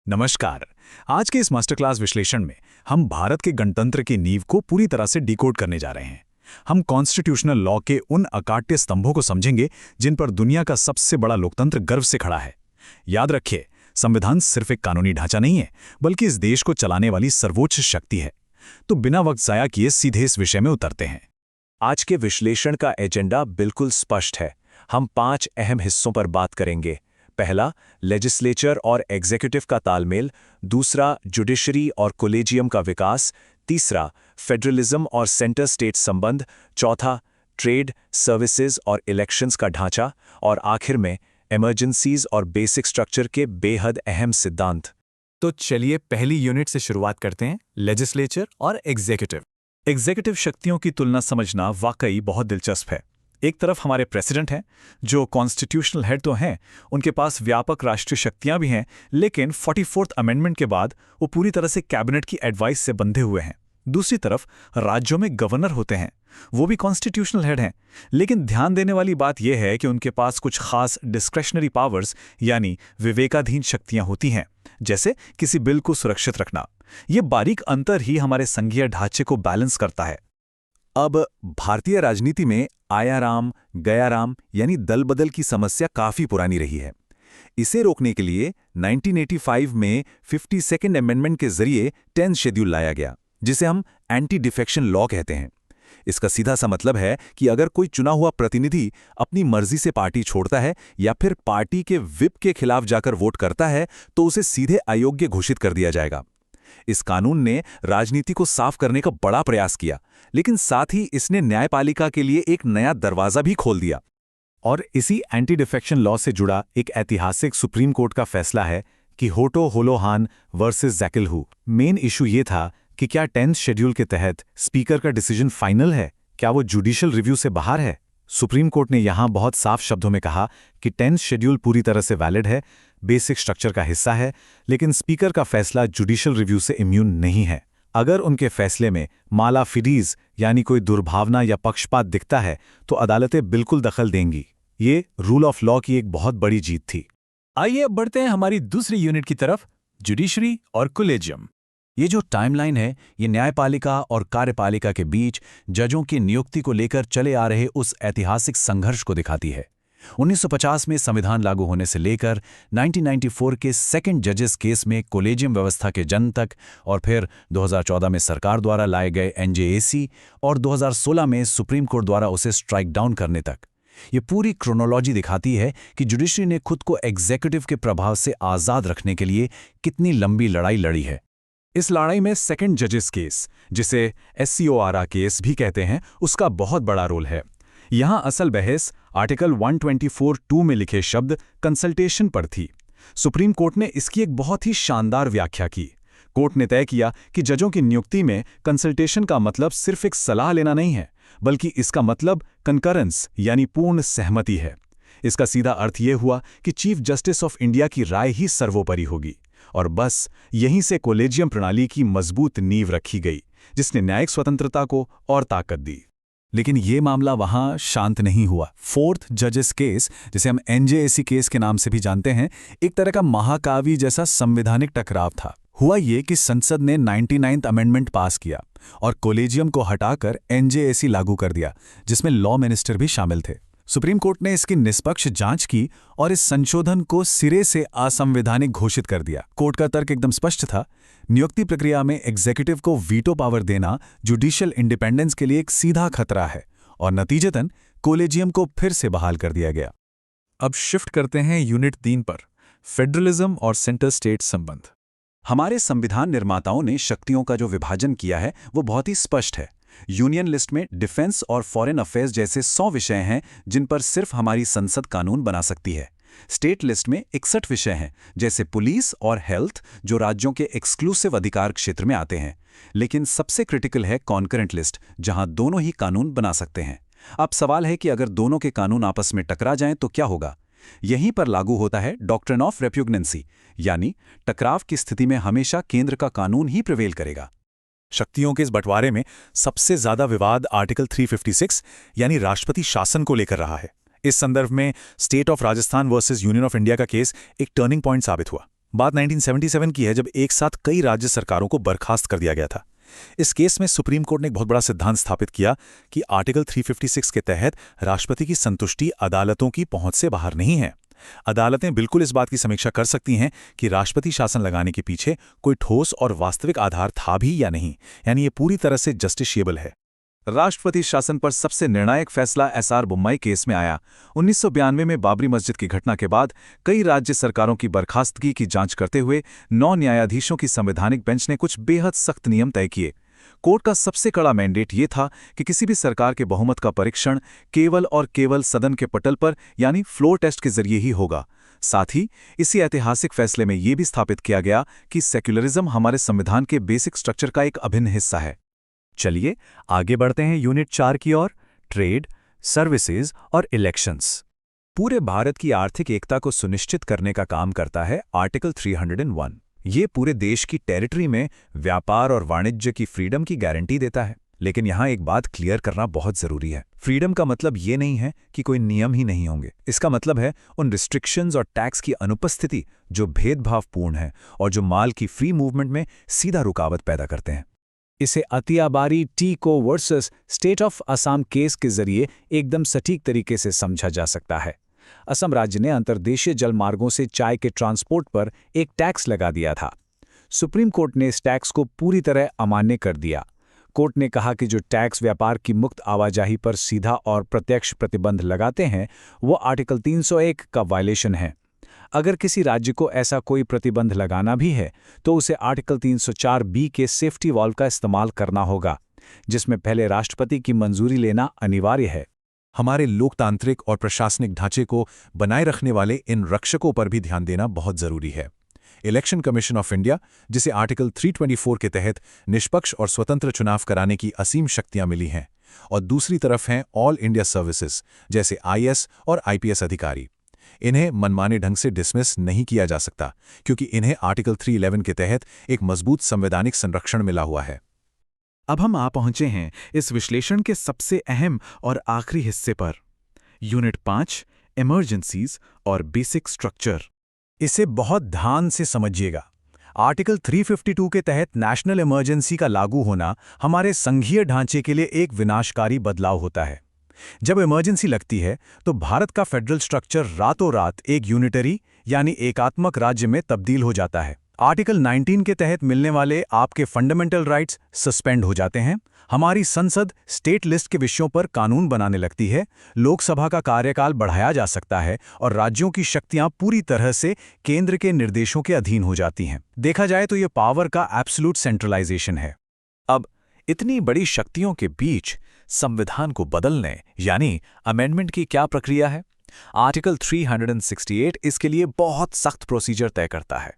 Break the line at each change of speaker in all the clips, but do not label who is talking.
नमस्कार। आज के इस मास्टर क्लास विश्लेषण में हम भारत के गणतंत्र की नींव को पूरी तरह से डिकोड करने जा रहे हैं। हम कॉन्स्टिट्यूशनल लॉ के उन अकाट्य स्तंभों को समझेंगे जिन पर दुनिया का सबसे बड़ा लोकतंत्र गर्व से खड़ा है। याद रखिए, संविधान सिर्फ एक कानूनी ढांचा नहीं है, बल्कि इस देश को चलाने वाली सर्वोच्च शक्ति है। तो बिना वक्त जाया किए सीधे इस विषय में उतरते हैं।
आज के विश्लेषण का एजेंडा बिल्कुल स्पष्ट है। हम 5 अहम हिस्सों पर बात करेंगे। पहला, लेजिस्लेचर और एग्जीक्यूटिव का तालमेल। दूसरा, जुडिशरी और कोलेजियम का विकास। तीसरा, फेडरलिज्म और सेंटर स्टेट संबंध। चौथा, ट्रेड, सर्विसेज और इलेक्शंस का ढांचा। और आखिर में, इमरजेंसीज और बेसिक स्ट्रक्चर के बेहद अहम सिद्धांत।
तो चलिए पहली यूनिट से शुरुआत करते हैं, लेजिस्लेचर और एग्जीक्यूटिव। एग्जीक्यूटिव शक्तियों की तुलना समझना वाकई बहुत दिलचस्प है। एक तरफ हमारे प्रेसिडेंट हैं, जो कॉन्स्टिट्यूशनल हेड तो हैं, उनके पास व्यापक राष्ट्रीय शक्तियां भी हैं, लेकिन 44th अमेंडमेंट के बाद वो पूरी तरह से कैबिनेट की एडवाइस से बंधे हुए हैं। दूसरी तरफ राज्यों में गवर्नर होते हैं, वो भी कॉन्स्टिट्यूशनल हेड हैं, लेकिन ध्यान देने वाली बात यह है कि उनके पास कुछ खास डिस्क्रेशनरी पावर्स यानी विवेकाधीन शक्तियां होती हैं, जैसे किसी बिल को सुरक्षित रखना। ये बारीक अंतर ही हमारे संघीय ढांचे को बैलेंस करता है।
अब भारतीय राजनीति में आयाराम गयाराम यानी दल बदल की समस्या काफी पुरानी रही है। इसे रोकने के लिए 1985 में 52nd अमेंडमेंट के जरिए 10th शेड्यूल लाया गया, जिसे हम एंटी डिफेक्शन लॉ कहते हैं। इसका सीधा सा मतलब है कि अगर कोई चुना हुआ प्रतिनिधि अपनी मर्जी से पार्टी छोड़ता है या फिर पार्टी के विप के खिलाफ जाकर वोट करता है, तो उसे सीधे अयोग्य घोषित कर दिया जाएगा। इस कानून ने राजनीति को साफ करने का बड़ा प्रयास किया, लेकिन साथ ही इसने न्यायपालिका के लिए एक नया दरवाजा भी खोल दिया।
और इसी एंटी डिफेक्शन लॉ से जुड़ा एक ऐतिहासिक सुप्रीम कोर्ट का फैसला है कि होटो होलोहान वर्सेस जैकिलहू। मेन इशू ये था कि क्या 10th शेड्यूल के तहत स्पीकर का डिसीजन फाइनल है, क्या वो जुडिशियल रिव्यू से बाहर है। सुप्रीम कोर्ट ने यहां बहुत साफ शब्दों में कहा कि 10th शेड्यूल पूरी तरह से वैलिड है, बेसिक स्ट्रक्चर का हिस्सा है, लेकिन स्पीकर का फैसला जुडिशियल रिव्यू से इम्यून नहीं है। अगर उनके फैसले में माला फिडीज यानी कोई दुर्भावना या पक्षपात दिखता है, तो अदालतें बिल्कुल दखल देंगी। ये रूल ऑफ लॉ की एक बहुत बड़ी जीत थी। आइए अब बढ़ते हैं हमारी दूसरी यूनिट की तरफ, जुडिशरी और कोलेजियम। ये जो टाइमलाइन है, ये न्यायपालिका और कार्यपालिका के बीच जजों की नियुक्ति को लेकर चले आ रहे उस ऐतिहासिक संघर्ष को दिखाती है। 1950 में संविधान लागू होने से लेकर 1994 के सेकंड जजेस केस में कोलेजियम व्यवस्था के जन्म तक, और फिर 2014 में सरकार द्वारा लाए गए एनजेएसी और 2016 में सुप्रीम कोर्ट द्वारा उसे स्ट्राइक डाउन करने तक, ये पूरी क्रोनोलॉजी दिखाती है कि जुडिशरी ने खुद को एग्जीक्यूटिव के प्रभाव से आज़ाद रखने के लिए कितनी लंबी लड़ाई लड़ी है। इस लड़ाई में सेकंड जजेस केस, जिसे SCORA केस भी कहते हैं, उसका बहुत बड़ा रोल है। यहां असल बहस आर्टिकल 124(2) में लिखे शब्द कंसल्टेशन पर थी। सुप्रीम कोर्ट ने इसकी एक बहुत ही शानदार व्याख्या की। कोर्ट ने तय किया कि जजों की नियुक्ति में कंसल्टेशन का मतलब सिर्फ एक सलाह लेना नहीं है, बल्कि इसका मतलब कंकरेंस यानी पूर्ण सहमति है। इसका सीधा अर्थ यह हुआ कि चीफ जस्टिस ऑफ इंडिया की राय ही सर्वोपरि होगी, और बस यहीं से कोलेजियम प्रणाली की मजबूत नींव रखी गई, जिसने न्यायिक स्वतंत्रता को और ताकत दी। लेकिन ये मामला वहां शांत नहीं हुआ। 4th जजेस केस, जिसे हम NJAC केस के नाम से भी जानते हैं, एक तरह का महाकाव्य जैसा संवैधानिक टकराव था। हुआ ये कि संसद ने 99th अमेंडमेंट पास किया और कोलेजियम को हटाकर NJAC लागू कर दिया, जिसमें लॉ मिनिस्टर भी शामिल थे। सुप्रीम कोर्ट ने इसकी निष्पक्ष जांच की और इस संशोधन को सिरे से असंवैधानिक घोषित कर दिया। कोर्ट का तर्क एकदम स्पष्ट था, नियुक्ति प्रक्रिया में एग्जीक्यूटिव को वीटो पावर देना जुडिशियल इंडिपेंडेंस के लिए एक सीधा खतरा है, और नतीजतन कोलेजियम को फिर से बहाल कर दिया गया। अब शिफ्ट करते हैं यूनिट 3 पर, फेडरलिज्म और सेंटर स्टेट संबंध। हमारे संविधान निर्माताओं ने शक्तियों का जो विभाजन किया है, वो बहुत ही स्पष्ट है। यूनियन लिस्ट में डिफेंस और फॉरेन अफेयर्स जैसे 100 विषय हैं जिन पर सिर्फ हमारी संसद कानून बना सकती है। स्टेट लिस्ट में 61 विषय हैं, जैसे पुलिस और हेल्थ, जो राज्यों के एक्सक्लूसिव अधिकार क्षेत्र में आते हैं। लेकिन सबसे क्रिटिकल है कॉन्करेंट लिस्ट, जहां दोनों ही कानून बना सकते हैं। अब सवाल है कि अगर दोनों के कानून आपस में टकरा जाएं तो क्या होगा। यहीं पर लागू होता है डॉक्ट्रिन ऑफ रेप्युग्नेंसी, यानी टकराव की स्थिति में हमेशा केंद्र का कानून ही प्रिवेल करेगा। शक्तियों के इस बंटवारे में सबसे ज्यादा विवाद आर्टिकल 356 यानी राष्ट्रपति शासन को लेकर रहा है। इस संदर्भ में state of Rajasthan versus union of India का केस एक टर्निंग पॉइंट साबित हुआ।
बात 1977 की है, जब एक साथ कई राज्य सरकारों को बर्खास्त कर दिया गया था। इस केस में सुप्रीम कोर्ट ने एक बहुत बड़ा सिद्धांत स्थापित किया कि आर्टिकल 356 के तहत राष्ट्रपति की संतुष्टि अदालतों की पहुंच से बाहर नहीं है। अदालतें बिल्कुल इस बात की समीक्षा कर सकती हैं कि राष्ट्रपति शासन लगाने के पीछे कोई ठोस और वास्तविक आधार था भी या नहीं, यानी ये पूरी तरह से जस्टिशिएबल है।
राष्ट्रपति शासन पर सबसे निर्णायक फैसला एसआर बोम्मई केस में आया। 1992 में बाबरी मस्जिद की घटना के बाद कई राज्य सरकारों की बर्खास्तगी की जांच करते हुए 9 न्यायाधीशों की संवैधानिक बेंच ने कुछ बेहद सख्त नियम तय किए। कोर्ट का सबसे कड़ा मैंडेट ये था कि किसी भी सरकार के बहुमत का परीक्षण केवल और केवल सदन के पटल पर यानी फ्लोर टेस्ट के जरिए ही होगा। साथ ही इसी ऐतिहासिक फैसले में यह भी स्थापित किया गया कि सेक्युलरिज्म हमारे संविधान के बेसिक स्ट्रक्चर का एक अभिन्न हिस्सा है।
चलिए आगे बढ़ते हैं यूनिट 4 की ओर, ट्रेड, सर्विसेज और इलेक्शंस।
पूरे भारत की आर्थिक एकता को सुनिश्चित करने का काम करता है आर्टिकल 301। ये पूरे देश की टेरिटरी में व्यापार और वाणिज्य की फ्रीडम की गारंटी देता है। लेकिन यहाँ एक बात क्लियर करना बहुत जरूरी है। फ्रीडम का मतलब ये नहीं है कि कोई नियम ही नहीं होंगे। इसका मतलब है उन रिस्ट्रिक्शंस और टैक्स की अनुपस्थिति जो भेदभावपूर्ण है और जो माल की फ्री मूवमेंट में सीधा रुकावट पैदा करते हैं।
इसे अतियाबारी टी को versus state of Assam case के जरिए एकदम सटीक तरीके से समझा जा सकता है। असम राज्य ने अंतर्देशीय जलमार्गों से चाय के ट्रांसपोर्ट पर एक टैक्स लगा दिया था। सुप्रीम कोर्ट ने इस टैक्स को पूरी तरह अमान्य कर दिया। कोर्ट ने कहा कि जो टैक्स व्यापार की मुक्त आवाजाही पर सीधा और प्रत्यक्ष प्रतिबंध लगाते हैं वो आर्टिकल 301 का वायलेशन है। अगर किसी राज्य को ऐसा कोई प्रतिबंध लगाना भी है तो उसे आर्टिकल 304B के सेफ्टी वॉल्व का इस्तेमाल करना होगा, जिसमें पहले राष्ट्रपति की मंजूरी लेना अनिवार्य है।
हमारे लोकतांत्रिक और प्रशासनिक ढांचे को बनाए रखने वाले इन रक्षकों पर भी ध्यान देना बहुत जरूरी है। इलेक्शन कमीशन ऑफ इंडिया, जिसे आर्टिकल 324 के तहत निष्पक्ष और स्वतंत्र चुनाव कराने की असीम शक्तियां मिली हैं, और दूसरी तरफ हैं ऑल इंडिया सर्विसेज जैसे IAS और IPS अधिकारी। इन्हें मनमाने ढंग से डिसमिस नहीं किया जा सकता, क्योंकि इन्हें आर्टिकल 311 के तहत एक मजबूत संवैधानिक संरक्षण मिला हुआ है।
अब हम आ पहुंचे हैं इस विश्लेषण के सबसे अहम और आखिरी हिस्से पर, यूनिट 5, इमरजेंसीज और बेसिक स्ट्रक्चर।
इसे बहुत ध्यान से समझिएगा। आर्टिकल 352 के तहत नेशनल इमरजेंसी का लागू होना हमारे संघीय ढांचे के लिए एक विनाशकारी बदलाव होता है। जब इमरजेंसी लगती है तो भारत का फेडरल स्ट्रक्चर रातों रात एक यूनिटरी यानी एकात्मक राज्य में तब्दील हो जाता है। आर्टिकल 19 के तहत मिलने वाले आपके फंडामेंटल राइट्स सस्पेंड हो जाते हैं। हमारी संसद स्टेट लिस्ट के विषयों पर कानून बनाने लगती है। लोकसभा का कार्यकाल बढ़ाया जा सकता है और राज्यों की शक्तियां पूरी तरह से केंद्र के निर्देशों के अधीन हो जाती हैं। देखा जाए तो यह पावर का एब्सोल्यूट सेंट्रलाइजेशन है।
अब इतनी बड़ी शक्तियों के बीच संविधान को बदलने यानी अमेंडमेंट की क्या प्रक्रिया है? आर्टिकल 368 इसके लिए बहुत सख्त प्रोसीजर तय करता है।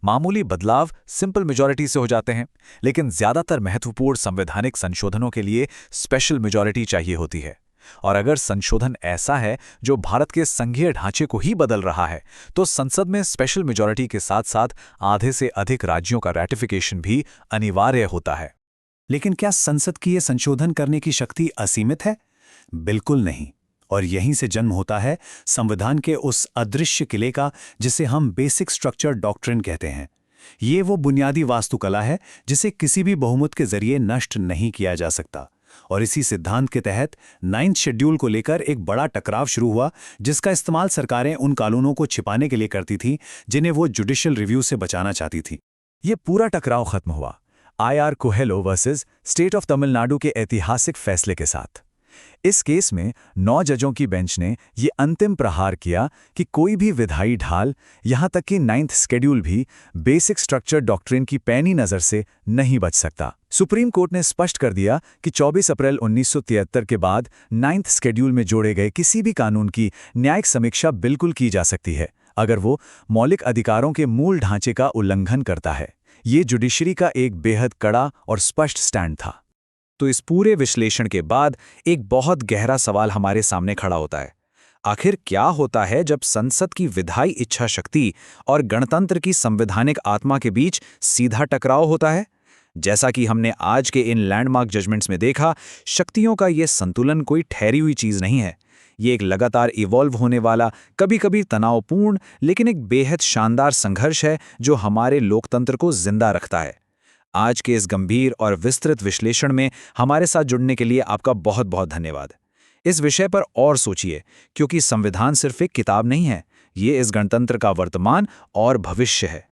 मामूली बदलाव सिंपल मेजॉरिटी से हो जाते हैं, लेकिन ज्यादातर महत्वपूर्ण संवैधानिक संशोधनों के लिए स्पेशल मेजॉरिटी चाहिए होती है। और अगर संशोधन ऐसा है जो भारत के संघीय ढांचे को ही बदल रहा है, तो संसद में स्पेशल मेजॉरिटी के साथ साथ आधे से अधिक राज्यों का रैटिफिकेशन भी अनिवार्य होता है।
लेकिन क्या संसद की ये संशोधन करने की शक्ति असीमित है? बिल्कुल नहीं। और यहीं से जन्म होता है संविधान के उस अदृश्य किले का जिसे हम बेसिक स्ट्रक्चर डॉक्ट्रिन कहते हैं। ये वो बुनियादी वास्तुकला है जिसे किसी भी बहुमत के जरिए नष्ट नहीं किया जा सकता। और इसी सिद्धांत के तहत 9th शेड्यूल को लेकर एक बड़ा टकराव शुरू हुआ, जिसका इस्तेमाल सरकारें उन कानूनों को छिपाने के लिए करती थीं जिन्हें वो जुडिशियल रिव्यू से बचाना चाहती थीं। ये पूरा टकराव खत्म हुआ IR Coelho versus state of Tamil Nadu के ऐतिहासिक फैसले के साथ। इस केस में 9 जजों की बेंच ने ये अंतिम प्रहार किया कि कोई भी विधायी ढाल, यहां तक कि 9th शेड्यूल भी बेसिक स्ट्रक्चर डॉक्ट्रिन की पैनी नज़र से नहीं बच सकता। सुप्रीम कोर्ट ने स्पष्ट कर दिया कि 24 अप्रैल 1973 के बाद 9th शेड्यूल में जोड़े गए किसी भी कानून की न्यायिक समीक्षा बिल्कुल की जा सकती है, अगर वो मौलिक अधिकारों के मूल ढांचे का उल्लंघन करता है। ये जुडिशरी का एक बेहद कड़ा और स्पष्ट स्टैंड था। तो इस पूरे विश्लेषण के बाद एक बहुत गहरा सवाल हमारे सामने खड़ा होता है। आखिर क्या होता है जब संसद की विधायी इच्छा शक्ति और गणतंत्र की संवैधानिक आत्मा के बीच सीधा टकराव होता है? जैसा कि हमने आज के इन लैंडमार्क जजमेंट्स में देखा, शक्तियों का यह संतुलन कोई ठहरी हुई चीज नहीं है।
ये एक लगातार इवॉल्व होने वाला, कभी-कभी तनावपूर्ण लेकिन एक बेहद शानदार संघर्ष है जो हमारे लोकतंत्र को जिंदा रखता है। आज के इस गंभीर और विस्तृत विश्लेषण में हमारे साथ जुड़ने के लिए आपका बहुत बहुत धन्यवाद। इस विषय पर और सोचिए, क्योंकि संविधान सिर्फ एक किताब नहीं है, ये इस गणतंत्र का वर्तमान और भविष्य है।